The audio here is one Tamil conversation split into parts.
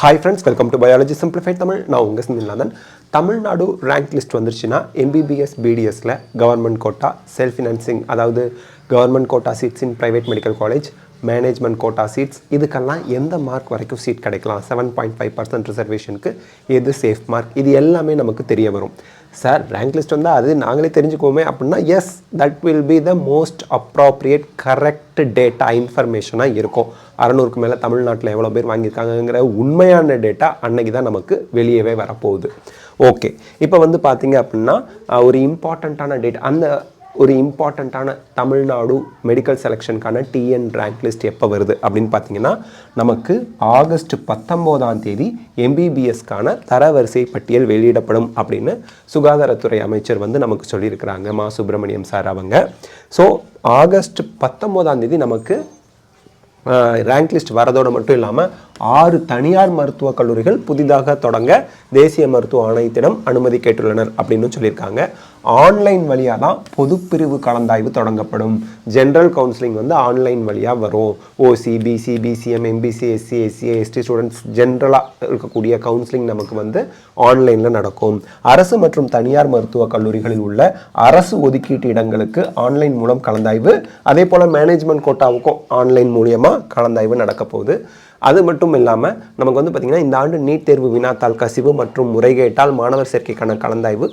Hi friends, welcome to biology simplified Tamil. நான் உங்கள் சிந்திலாதன். தமிழ்நாடு ரேங்க் லிஸ்ட் வந்துருச்சுன்னா எம்பிபிஎஸ் பிடிஎஸ்ல கவர்மெண்ட் கோட்டா, செல்ஃப் ஃபினான்சிங், அதாவது government quota seats in private medical college, management quota seats, இதுக்கெல்லாம் எந்த மார்க் வரைக்கும் சீட் கிடைக்கலாம், 7.5% ரிசர்வேஷனுக்கு எது சேஃப் மார்க், இது எல்லாமே நமக்கு தெரிய வரும். சார் ரேங்க் லிஸ்ட் வந்தால் அது நாங்களே தெரிஞ்சுக்கோமே அப்படின்னா, yes, that will be the most appropriate correct data இன்ஃபர்மேஷனாக இருக்கும். 600க்கு மேலே தமிழ்நாட்டில் எவ்வளோ பேர் வாங்கியிருக்காங்கங்கிற உண்மையான டேட்டா அன்னைக்கு தான் நமக்கு வெளியவே வரப்போகுது. ஓகே, இப்போ வந்து பார்த்தீங்க அப்படின்னா ஒரு இம்பார்ட்டண்ட்டான டேட், அந்த ஒரு இம்பார்ட்டண்ட்டான தமிழ்நாடு மெடிக்கல் செலெக்ஷனுக்கான டிஎன் ரேங்க் லிஸ்ட் எப்போ வருது அப்படின்னு பார்த்தீங்கன்னா, நமக்கு ஆகஸ்ட் 19ஆம் தேதி எம்பிபிஎஸ்க்கான தரவரிசை பட்டியல் வெளியிடப்படும் அப்படின்னு சுகாதாரத்துறை அமைச்சர் வந்து நமக்கு சொல்லியிருக்கிறாங்க, மா சுப்பிரமணியம் சார் அவங்க. ஸோ ஆகஸ்ட் 19ஆம் தேதி நமக்கு ரேங்க் லிஸ்ட் வரதோடு மட்டும் இல்லாமல் 6 தனியார் மருத்துவக் கல்லூரிகள் புதிதாக தொடங்க தேசிய மருத்துவ ஆணையத்திடம் அனுமதி கேட்டுள்ளனர் அப்படின்னு சொல்லியிருக்காங்க. ஆன்லைன் வழியாக தான் பொதுப்பிரிவு கலந்தாய்வு தொடங்கப்படும். ஜென்ரல் கவுன்சிலிங் வந்து ஆன்லைன் வழியாக வரும். OC, BC, BCM, MBC, SC, SC, ST students ஜென்ரலாக இருக்கக்கூடிய கவுன்சிலிங் நமக்கு வந்து ஆன்லைனில் நடக்கும். அரசு மற்றும் தனியார் மருத்துவக் கல்லூரிகளில் உள்ள அரசு ஒதுக்கீட்டு இடங்களுக்கு ஆன்லைன் மூலம் கலந்தாய்வு, அதே போல் மேனேஜ்மெண்ட் கோட்டாவுக்கும் ஆன்லைன் மூலியமாக கலந்தாய்வு நடக்க போகுது. அது மட்டும் இல்லாமல் நமக்கு வந்து பார்த்திங்கன்னா, இந்த ஆண்டு நீட் தேர்வு வினாத்தாள் கசிவு மற்றும் முறைகேட்டால் மாணவர் சேர்க்கைக்கான கலந்தாய்வு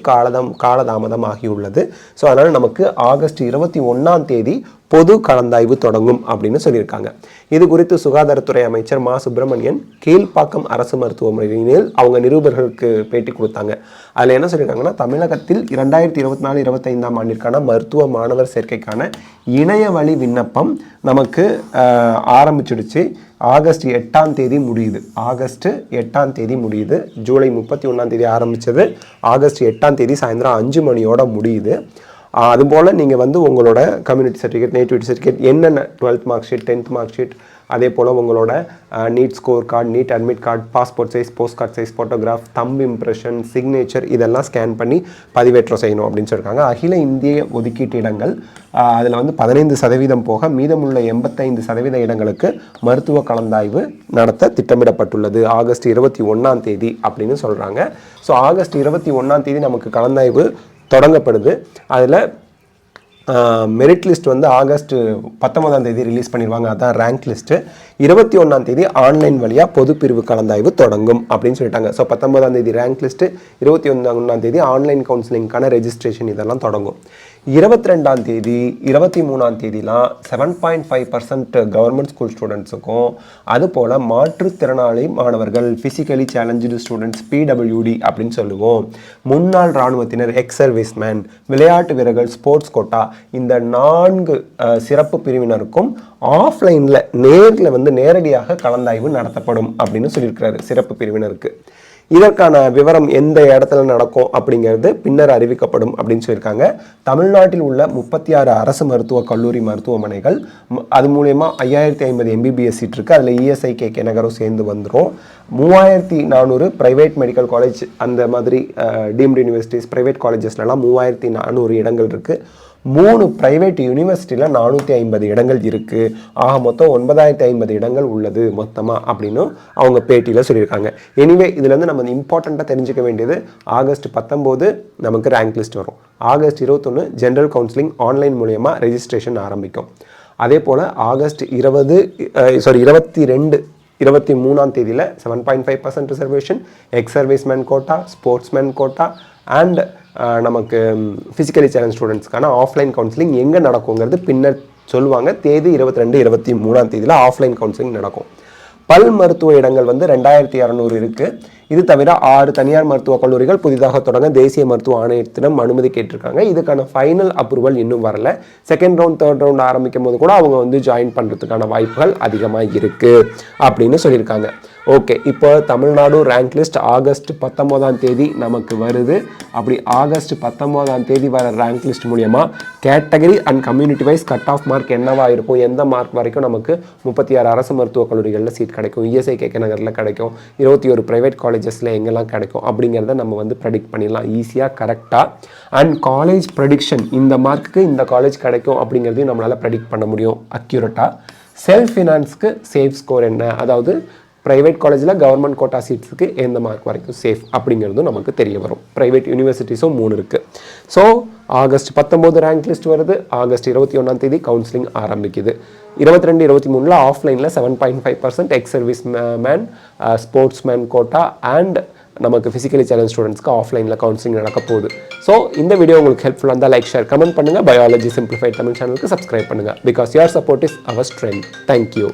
காலதாமதம் ஆகியுள்ளது. ஸோ அதனால் நமக்கு ஆகஸ்ட் 21ஆம் தேதி பொது கலந்தாய்வு தொடங்கும் அப்படின்னு சொல்லியிருக்காங்க. இது குறித்து சுகாதாரத்துறை அமைச்சர் மா சுப்பிரமணியன் கீழ்ப்பாக்கம் அரசு மருத்துவமனையில் அவங்க நிருபர்களுக்கு பேட்டி கொடுத்தாங்க. அதில் என்ன சொல்லியிருக்காங்கன்னா, தமிழகத்தில் 2024-25ஆம் ஆண்டிற்கான மருத்துவ மாணவர் சேர்க்கைக்கான இணைய வழி விண்ணப்பம் நமக்கு ஆரம்பிச்சிடுச்சு. ஆகஸ்ட் 8ஆம் தேதி முடியுது. ஆகஸ்ட் 8ஆம் தேதி முடியுது. ஜூலை 31ஆம் தேதி ஆரம்பித்தது ஆகஸ்ட் 8ஆம் தேதி சாயந்தரம் 5 மணியோட முடியுது. அதுபோல் நீங்கள் வந்து உங்களோட கம்யூனிட்டி சர்டிஃபிகேட், நேட்டிவிட்டி சர்டிஃபிகேட், என்னென்ன 12th mark sheet, 10th mark sheet, அதே போல் உங்களோட NEET score card, NEET admit card, passport size, post card size photograph, thumb impression, signature, இதெல்லாம் ஸ்கேன் பண்ணி பதிவேற்றம் செய்யணும் அப்படின்னு சொல்லியிருக்காங்க. அகில இந்திய ஒதுக்கீட்டு இடங்கள் அதில் வந்து 15% போக மீதமுள்ள 85% இடங்களுக்கு மருத்துவ கலந்தாய்வு நடத்த திட்டமிடப்பட்டுள்ளது ஆகஸ்ட் 21ஆம் தேதி அப்படின்னு சொல்கிறாங்க. ஸோ ஆகஸ்ட் 21ஆம் தேதி நமக்கு கலந்தாய்வு தொடங்கப்படுது. அதில் மெரிட் லிஸ்ட் வந்து ஆகஸ்ட் 19ஆம் தேதி ரிலீஸ் பண்ணிடுவாங்க, அதுதான் ரேங்க் லிஸ்ட்டு. 21ஆம் தேதி ஆன்லைன் வழியாக பொதுப்பிரிவு கலந்தாய்வு தொடங்கும் அப்படின்னு சொல்லிட்டாங்க. ஸோ 19ஆம் தேதி ரேங்க் லிஸ்ட்டு, 21ஆம் தேதி ஆன்லைன் கவுன்சிலிங்கான ரெஜிஸ்ட்ரேஷன் இதெல்லாம் தொடங்கும். 22ஆம் தேதி 23ஆம் தேதிலாம் 7.5% கவர்மெண்ட் ஸ்கூல் ஸ்டூடெண்ட்ஸுக்கும், அதுபோல் மாற்றுத்திறனாளி மாணவர்கள், ஃபிசிக்கலி சேலஞ்சு ஸ்டூடெண்ட்ஸ், பிடபிள்யூடி அப்படின்னு சொல்லுவோம், முன்னாள் இராணுவத்தினர், எக்ஸ் சர்வீஸ்மேன், விளையாட்டு வீரர்கள், ஸ்போர்ட்ஸ் கோட்டா, இந்த 4 சிறப்பு பிரிவினருக்கும் ஆஃப்லைனில் நேரில் வந்து நேரடியாக கலந்தாய்வு நடத்தப்படும் அப்படின்னு சொல்லியிருக்கிறாரு. சிறப்பு பிரிவினருக்கு இதற்கான விவரம் எந்த இடத்துல நடக்கும் அப்படிங்கிறது பின்னர் அறிவிக்கப்படும் அப்படின்னு சொல்லியிருக்காங்க. தமிழ்நாட்டில் உள்ள 36 அரசு மருத்துவக் கல்லூரி மருத்துவமனைகள், அது மூலயமா 5050 எம்பிபிஎஸ் சீட் இருக்குது. அதில் இஎஸ்ஐ கே நகரும் சேர்ந்து வந்துடும். 3400 ப்ரைவேட் மெடிக்கல் காலேஜ், அந்த மாதிரி டீம்டு யூனிவர்சிட்டிஸ், ப்ரைவேட் காலேஜஸ்லாம் 3400 இடங்கள் இருக்குது. 3 ப்ரைவேட் யூனிவர்சிட்டியில் 450 இடங்கள் இருக்குது. ஆக மொத்தம் 9050 இடங்கள் உள்ளது மொத்தமாக அப்படின்னு அவங்க பேட்டியில் சொல்லியிருக்காங்க. எனிவே இதுலேருந்து நம்ம இம்பார்ட்டண்ட்டாக தெரிஞ்சுக்க வேண்டியது, ஆகஸ்ட் 19 நமக்கு ரேங்க் லிஸ்ட் வரும். ஆகஸ்ட் 21 ஜென்ரல் கவுன்சிலிங் ஆன்லைன் மூலயமா ரெஜிஸ்ட்ரேஷன் ஆரம்பிக்கும். அதே போல் ஆகஸ்ட் 23ஆம் தேதியில் 7.5% reservation, ex serviceman quota, sportsman quota and நமக்கு ஃபிசிக்கலி சேலஞ்ச் ஸ்டூடெண்ட்ஸ்க்கான ஆஃப்லைன் கவுன்சிலிங் எங்கே நடக்குங்கிறது பின்னர் சொல்லுவாங்க. தேதி 22, 23ஆம் தேதியில் ஆஃப்லைன் கவுன்சிலிங் நடக்கும். பல் மருத்துவ இடங்கள் வந்து 2200 இருக்குது. இது தவிர 6 தனியார் மருத்துவக் கல்லூரிகள் புதிதாக தொடங்க தேசிய மருத்துவ ஆணையத்திடம் அனுமதி கேட்டிருக்காங்க. இதுக்கான ஃபைனல் அப்ரூவல் இன்னும் வரல. செகண்ட் ரவுண்ட், தேர்ட் ரவுண்ட் ஆரம்பிக்கும் போது கூட அவங்க வந்து ஜாயின் பண்ணுறதுக்கான வாய்ப்புகள் அதிகமாக இருக்குது அப்படின்னு சொல்லியிருக்காங்க. ஓகே, இப்போ தமிழ்நாடு ரேங்க் லிஸ்ட் ஆகஸ்ட் 19ஆம் தேதி நமக்கு வருது. அப்படி ஆகஸ்ட் 19ஆம் தேதி வர ரேங்க் லிஸ்ட் மூலியமாக category and community wise cut off mark என்னவா இருக்கும், எந்த மார்க் வரைக்கும் நமக்கு 36 அரசு மருத்துவக் கல்லூரிகளில் சீட் கிடைக்கும், இஎஸ்ஐ கே நகரில் கிடைக்கும், 21 ப்ரைவேட் காலேஜஸில் எங்கெல்லாம் கிடைக்கும் அப்படிங்கிறத நம்ம வந்து ப்ரெடிக்ட் பண்ணிடலாம் ஈஸியாக, கரெக்டாக. அண்ட் காலேஜ் ப்ரெடிக்ஷன், இந்த மார்க்குக்கு இந்த காலேஜ் கிடைக்கும் அப்படிங்கிறதையும் நம்மளால் ப்ரெடிக்ட் பண்ண முடியும் அக்யூரேட்டாக. செல்ஃப் ஃபினான்ஸ்க்கு சேஃப் ஸ்கோர் என்ன, அதாவது ப்ரைவேட் காலேஜில் கவர்மெண்ட் கோட்டா சீட்ஸுக்கு எந்த மார்க் வரைக்கும் சேஃப் அப்படிங்கிறதும் நமக்கு தெரிய வரும். ப்ரைவேட் யூனிவர்சிட்டிஸும் 3 இருக்குது. ஸோ ஆகஸ்ட் 19 ரேங்க் லிஸ்ட் வருது. ஆகஸ்ட் 21 கவுன்சிலிங் ஆரம்பிக்குது. 22-23 ஆஃப்லைனில் 7.5% ex service man, sports man quota and நமக்கு ஃபிசிக்கலி சேலஞ்ச் ஸ்டூடெண்ட்ஸ்க்கு ஆஃப்லைனில் கவுன்சிலிங் நடக்க போகுது. ஸோ இந்த வீடியோ உங்களுக்கு ஹெல்ப்ஃபுல்லாக இருந்தால் லைக், ஷேர், கமெண்ட் பண்ணுங்கள். பயாலஜி சிம்பிளிஃபைட் தமிழ் சேனலுக்கு சப்ஸ்கிரைப் பண்ணுங்கள். Because your support is our strength. Thank you.